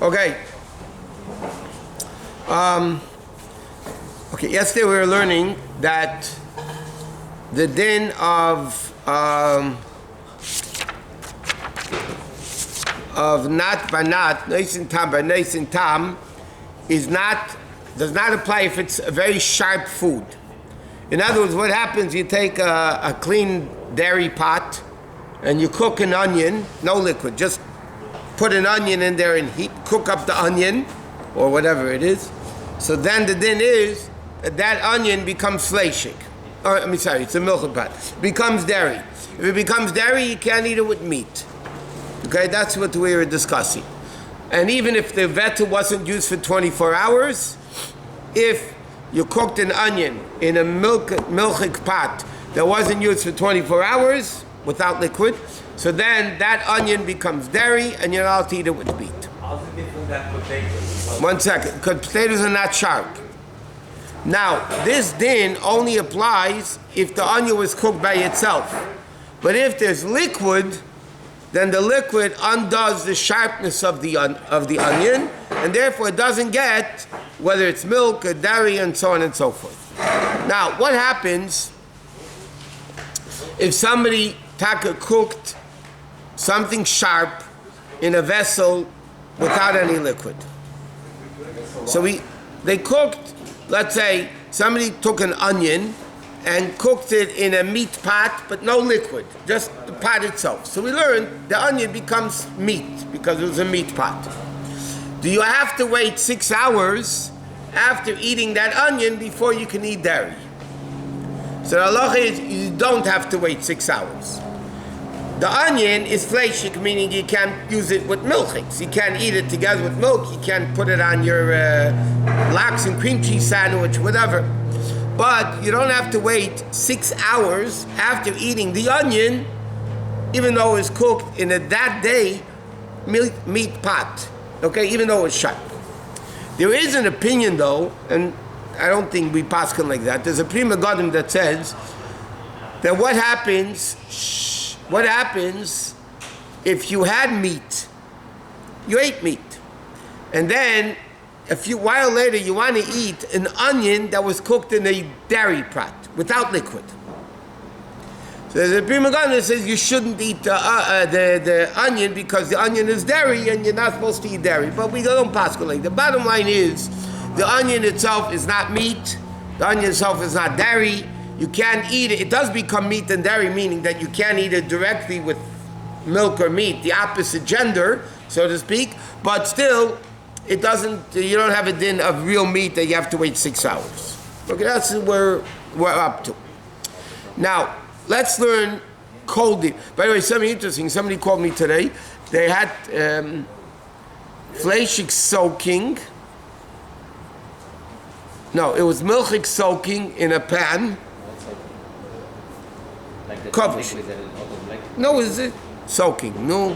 Okay. Yesterday we were learning that the din of nat banat, neisin tam by neisin tam, does not apply if it's a very sharp food. In other words, what happens, you take a clean dairy pot and you cook an onion, no liquid, just put an onion in there and cook up the onion, or whatever it is. So then the din is that onion becomes halachic. It's a milk pot. It becomes dairy. If it becomes dairy, you can't eat it with meat. Okay, that's what we were discussing. And even if the veta wasn't used for 24 hours, if you cooked an onion in a milchik pot that wasn't used for 24 hours without liquid, so then that onion becomes dairy and you're allowed to eat it with meat. How's it different than potatoes? 1 second, because potatoes are not sharp. Now, this din only applies if the onion was cooked by itself. But if there's liquid, then the liquid undoes the sharpness of the onion, and therefore it doesn't get, whether it's milk or dairy and so on and so forth. Now, what happens if somebody cooked something sharp in a vessel without any liquid? So they cooked, let's say somebody took an onion and cooked it in a meat pot, but no liquid, just the pot itself. So we learned the onion becomes meat because it was a meat pot. Do you have to wait 6 hours after eating that onion before you can eat dairy? So the halacha is you don't have to wait 6 hours. The onion is halachic, meaning you can't use it with milchiks. You can't eat it together with milk. You can't put it on your lox and cream cheese sandwich, whatever. But you don't have to wait 6 hours after eating the onion, even though it's cooked in that day meat pot. Okay, even though it's sharp. There is an opinion though, and I don't think we paskin like that. There's a prima godim that says that what happens if you had meat, you ate meat, and then a while later you want to eat an onion that was cooked in a dairy pot without liquid. So the prima godim that says you shouldn't eat the onion because the onion is dairy and you're not supposed to eat dairy. But we don't paskin like. The bottom line is the onion itself is not meat. The onion itself is not dairy. You can't eat it. It does become meat and dairy, meaning that you can't eat it directly with milk or meat, the opposite gender, so to speak. But still, it doesn't. You don't have a din of real meat that you have to wait 6 hours. Okay, that's where we're up to. Now, let's learn cold din. By the way, something interesting. Somebody called me today. They had halachic soaking. No, it was milchik soaking in a pan. Kovish. No, is it soaking? No.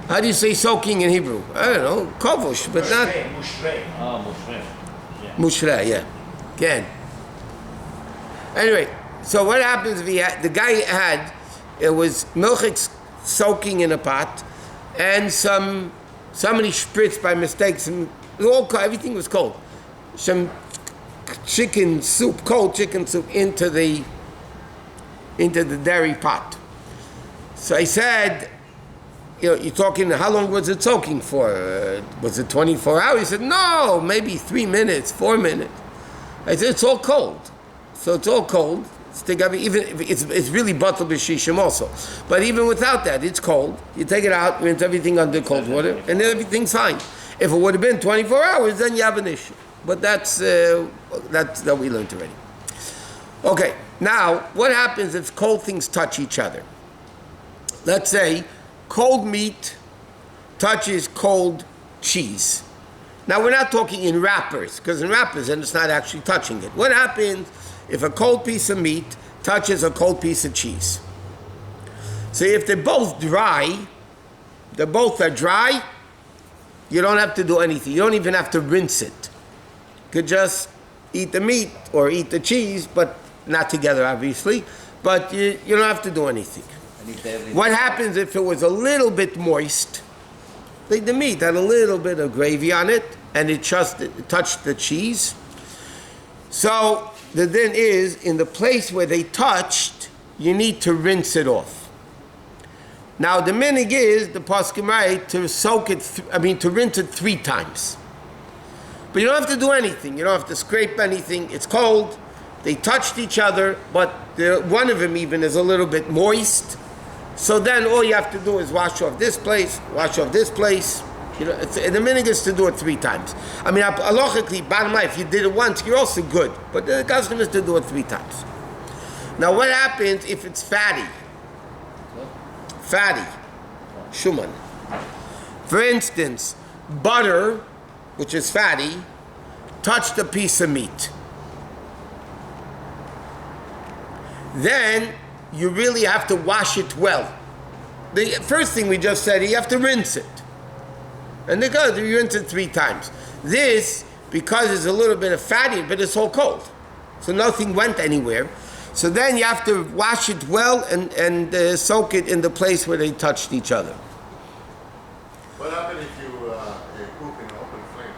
How do you say soaking in Hebrew? I don't know. Kovish, but not. Mushrei, yeah. Again. Anyway, so what happens if the guy had, it was milchik soaking in a pot, and somebody spritzed by mistake, everything was cold. Some chicken soup, cold chicken soup, into the dairy pot. So I said, you're talking, how long was it soaking for? Was it 24 hours? He said, no, maybe 3 minutes, 4 minutes. I said, it's all cold. So it's all cold. Even if it's really batal b'shishim also. But even without that, it's cold. You take it out, rinse everything under cold water, and then everything's fine. If it would have been 24 hours, then you have an issue. But that's that we learned already. Okay, now what happens if cold things touch each other? Let's say cold meat touches cold cheese. Now we're not talking in wrappers, because in wrappers then it's not actually touching it. What happens if a cold piece of meat touches a cold piece of cheese? So if they're both dry, you don't have to do anything. You don't even have to rinse it. You could just eat the meat or eat the cheese, but not together, obviously. But you don't have to do anything. What happens if it was a little bit moist? Like the meat had a little bit of gravy on it, and it touched the cheese. So the din is, in the place where they touched, you need to rinse it off. Now the minig is, the poskim write, to soak it, to rinse it 3 times. But you don't have to do anything. You don't have to scrape anything. It's cold. They touched each other, but one of them even is a little bit moist. So then all you have to do is wash off this place, wash off this place. You know, the minig is to do it 3 times. I mean, halachically, bottom line, if you did it once, you're also good. But the custom is to do it 3 times. Now, what happens if it's fatty? Fatty. Shuman. For instance, butter, which is fatty, touched a piece of meat. Then you really have to wash it well. The first thing we just said, you have to rinse it. And you rinse it 3 times. This, because it's a little bit of fatty, but it's all cold. So nothing went anywhere. So then you have to wash it well and soak it in the place where they touched each other. What happens if you cook in an open flame?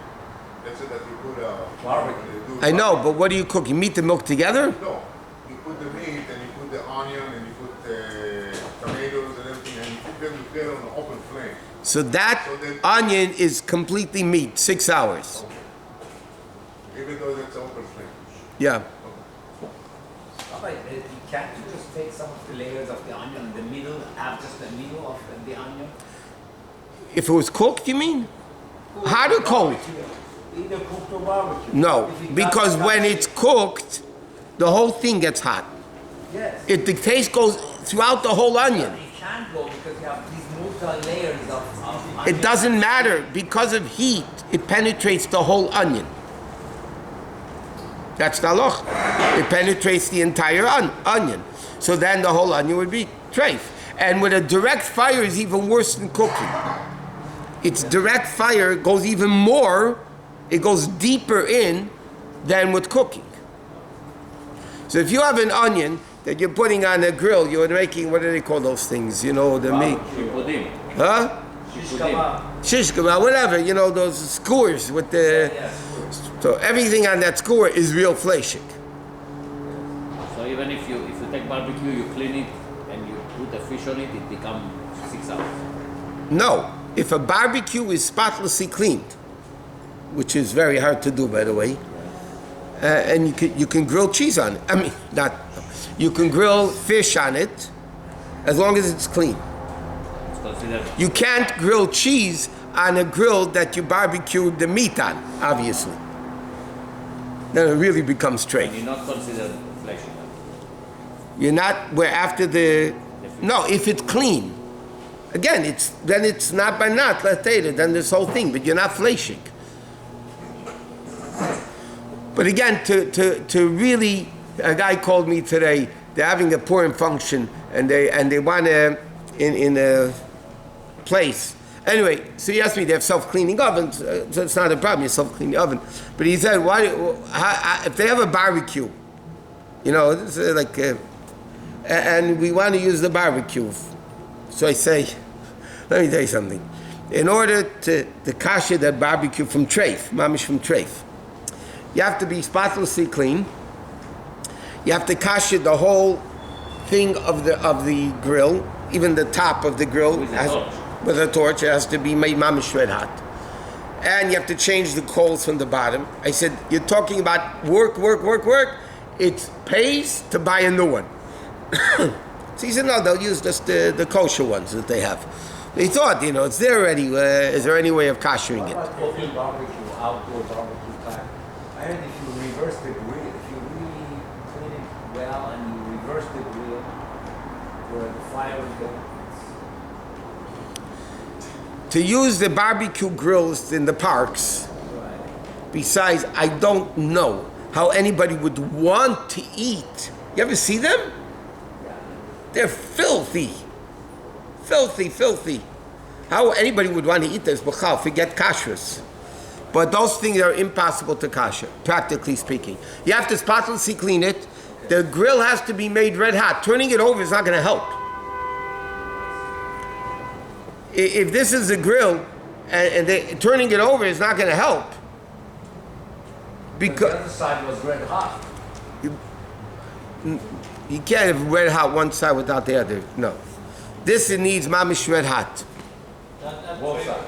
Let's say that you put a barbecue. I know, but what do you cook? You meat and milk together? No. You put the meat and you put the onion and you put the tomatoes and everything and you cook them together on an open flame. So that onion is completely meat, 6 hours. Okay. Even though it's open flame. Yeah. Can't you just take some of the layers of the onion in the middle, have just the middle of the onion? If it was cooked, you mean? Hot or cold? Either cooked or barbecue. No, because when it's cooked, the whole thing gets hot. Yes. The taste goes throughout the whole onion. It can't go because you have these multiple layers of onion. It doesn't matter. Because of heat, it penetrates the whole onion. That's the halacha. It penetrates the entire onion. So then the whole onion would be treif. And with a direct fire is even worse than cooking. Its direct fire goes even more, it goes deeper in than with cooking. So if you have an onion that you're putting on a grill, you're making, what do they call those things? You know, the meat. Huh? Shish kebab, whatever. You know, those skewers with the... So everything on that skewer is real fleshik. So even if you take barbecue, you clean it and you put the fish on it, it becomes 6 hours. No, if a barbecue is spotlessly cleaned, which is very hard to do, by the way, and you can grill cheese on it. You can grill fish on it as long as it's clean. It's considered. You can't grill cheese on a grill that you barbecued the meat on, obviously. Then it really becomes treif. You're not considered flesh. You're not, where after no, if it's clean. Again, it's not by not, later, then this whole thing, but you're not fleshing. But again, to really, a guy called me today, they're having a pouring function, and they want to, in a place. Anyway, so he asked me, they have self-cleaning ovens, so it's not a problem, you self-clean the oven. But he said, if they have a barbecue, you know, it's like, and we want to use the barbecue. So I say, let me tell you something. In order to kasher that barbecue from treif, mamish from treif, you have to be spotlessly clean. You have to kasher the whole thing of the grill, even the top of the grill. With a torch, it has to be made mamish red hot. And you have to change the coals from the bottom. I said, you're talking about work. It pays to buy a new one. So he said, no, they'll use just the kosher ones that they have. They thought, it's there already. Is there any way of koshering it? Open barbecue, outdoor barbecue time. I heard if you reverse the grill, if you really clean it well and you reverse the grill where the fire goes. To use the barbecue grills in the parks, besides, I don't know how anybody would want to eat. You ever see them? They're filthy. Filthy. How anybody would want to eat this, b'chal, forget kashrus. But those things are impossible to kasher, practically speaking. You have to spotlessly clean it. The grill has to be made red hot. Turning it over is not going to help. If this is a grill and turning it over is not going to help. The Because other side was red hot. you can't have red hot one side without the other. No. This it needs mamish red hot. Both sides.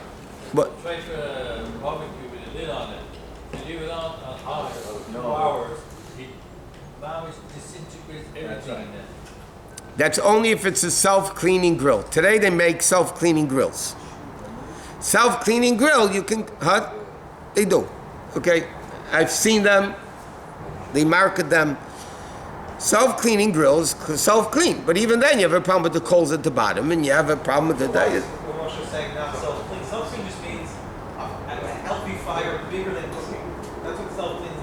But Try to barbecue with a lid on it. You leave it on hot for 2 No. hours. Mamish disintegrates everything in there. that's only if it's a self-cleaning grill. Today they make self-cleaning grills. Self-cleaning grill, you can, They do. Okay? I've seen them. They market them. Self-cleaning grills, self-clean. But even then, you have a problem with the coals at the bottom, and you have a problem with the... What Moshe is saying now, self-clean. Self-clean just means a healthy fire bigger than cooking. That's what self-clean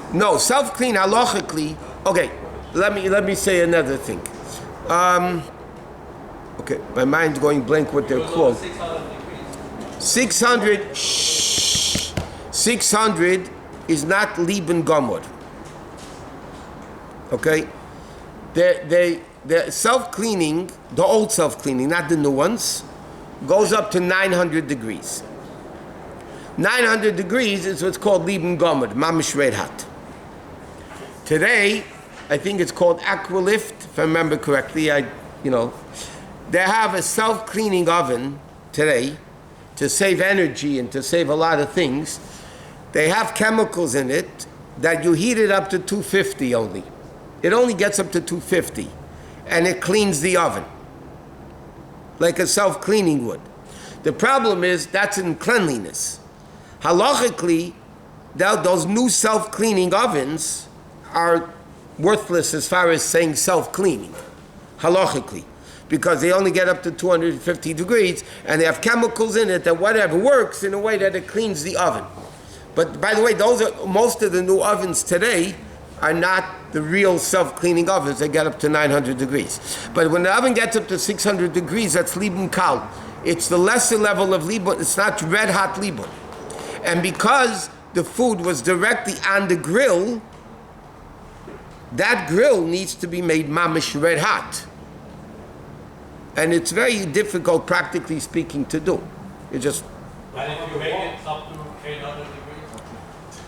is. No, self-clean halachically. Okay, let me say another thing. Okay, my mind's going blank what they're called. 600 degrees. 600 is not Lieben Gomor. Okay? The self-cleaning, the old self-cleaning, not the new ones, goes up to 900 degrees. 900 degrees is what's called Lieben Gomor, Mamish Red Hot. Today, I think it's called Aqualift, if I remember correctly. They have a self-cleaning oven today to save energy and to save a lot of things. They have chemicals in it that you heat it up to 250 only. It only gets up to 250, and it cleans the oven like a self-cleaning would. The problem is that's in cleanliness. Halachically, those new self-cleaning ovens are worthless as far as saying self-cleaning, halachically, because they only get up to 250 degrees, and they have chemicals in it that whatever works in a way that it cleans the oven. But by the way, most of the new ovens today are not the real self-cleaning ovens. They get up to 900 degrees. But when the oven gets up to 600 degrees, that's Lieben Kal. It's the lesser level of Lieben. It's not red hot Lieben. And because the food was directly on the grill, that grill needs to be made mamish red hot. And it's very difficult, practically speaking, to do. And if you make it up to 800 degrees?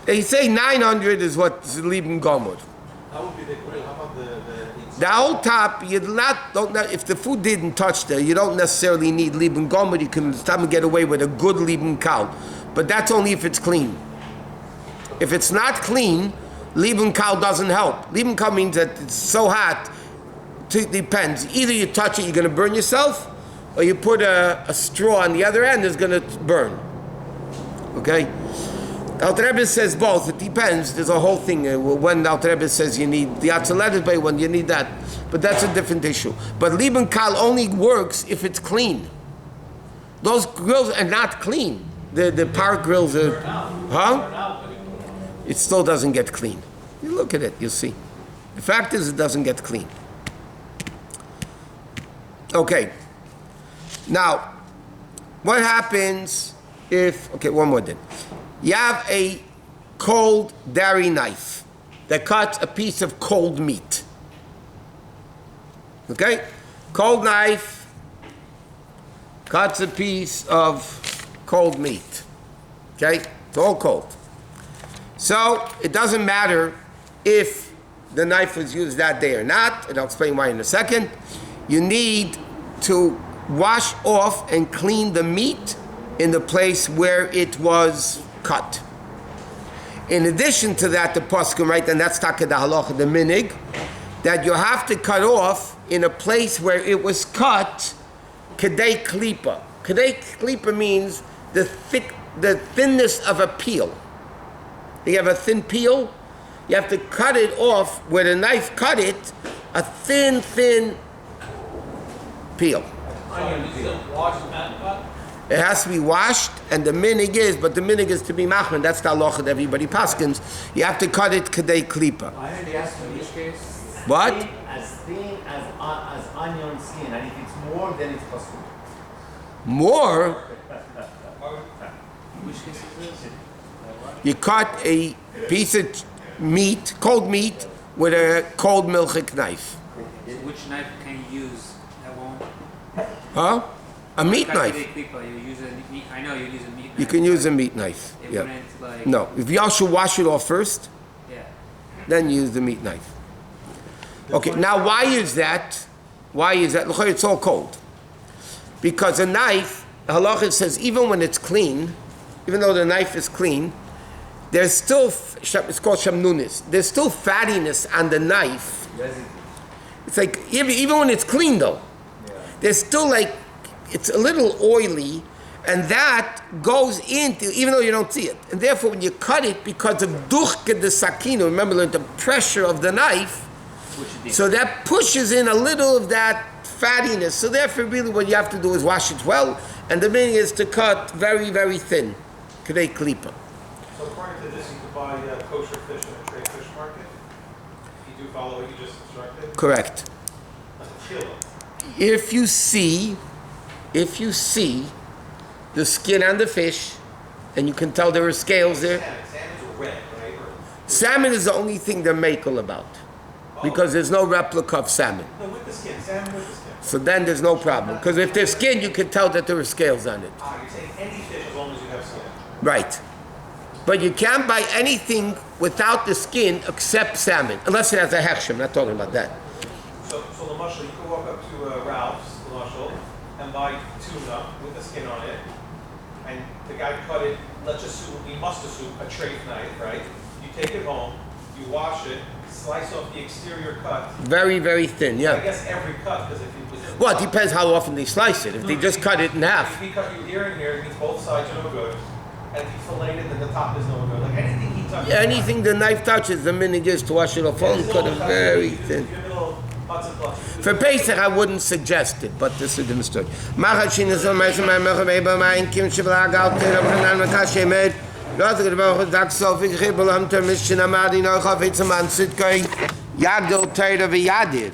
They say 900 is what's Lieben Gomor. That would be the grill. How about the The whole top, if the food didn't touch there, you don't necessarily need Lieben Gomor. You can sometimes get away with a good Lieben Kal. But that's only if it's clean. If it's not clean, Lieben Kal doesn't help. Lieben Kal means that it's so hot, it depends. Either you touch it, you're going to burn yourself, or you put a straw on the other end, it's going to burn. Okay? Alter Rebbe says both. It depends. There's a whole thing. When Alter Rebbe says you need the Atzalet bay, when you need that. But that's a different issue. But Lieben Kal only works if it's clean. Those grills are not clean. The park grills are... It still doesn't get clean. You look at it, you'll see. The fact is, it doesn't get clean. Okay. Now, what happens if... Okay, one more thing. You have a cold dairy knife that cuts a piece of cold meat. Okay? Cold knife cuts a piece of cold meat. Okay? It's all cold. So, it doesn't matter if the knife was used that day or not, and I'll explain why in a second. You need to wash off and clean the meat in the place where it was cut. In addition to that, the poskim, right, and that's taka the halacha, the minig, that you have to cut off in a place where it was cut, kedei klipa. Kedei klipa means the thinness of a peel. You have a thin peel, you have to cut it off where the knife cut it, a thin peel. It has to be washed, and the minig is to be machman. That's the halacha that everybody paskins. You have to cut it kedei klipa. I heard he has to be What? as thin as onion skin, and if it's more, then it's pasul. More? Which case is this? You cut a piece of meat, cold meat, with a cold milchik knife. Which knife can you use? That won't. Huh? A meat Cutting knife. big people, you use a meat. I know you use a meat knife. You can use a meat knife. It Yeah. wouldn't like. No, if y'all should wash it off first, Yeah. then use the meat knife. Okay, now why is that? Why is that? Look, it's all cold. Because a knife, halacha says, even when it's clean, even though the knife is clean, there's still, it's called shamnunis, there's still fattiness on the knife. It's like, even when it's clean though, there's still like, it's a little oily, and that goes into, even though you don't see it. And therefore, when you cut it, because of duchke de sakino, remember the pressure of the knife, so that pushes in a little of that fattiness. So therefore, really what you have to do is wash it well, and the meaning is to cut very, very thin. K'dei klipa. So according to this, you could buy kosher fish in a trade fish market? If you do follow what you just instructed? Correct. That's a kilo. If you see the skin on the fish, and you can tell there are scales there, Salmon's red, right? salmon is the only thing they're makel about. Because there's no replica of salmon. No, with the skin. Salmon with the skin. So then there's no problem. Because if there's skin, you can tell that there are scales on it. You're saying any fish as long as you have skin. Right. But you can't buy anything without the skin except salmon. Unless it has a hechsher. I'm not talking about that. So the mushel, you can walk up to Ralph's, the mushel, and buy tuna with the skin on it. And the guy cut it, let's assume, we must assume, a trafe knife, right? You take it home, you wash it, slice off the exterior cut. Very, very thin, I yeah. guess every cut, because if it was... Well, it depends how often they slice it. If they just cut it in half. If he cut you here and here, it means both sides are no good. And if he filleted it, then the top is no good. Like anything he touches... Yeah, anything the knife touches, the minute is to wash it off. Only cut it very thin. For Pesach, I wouldn't suggest it, but this is the story. Yagdol Torah v'yadir.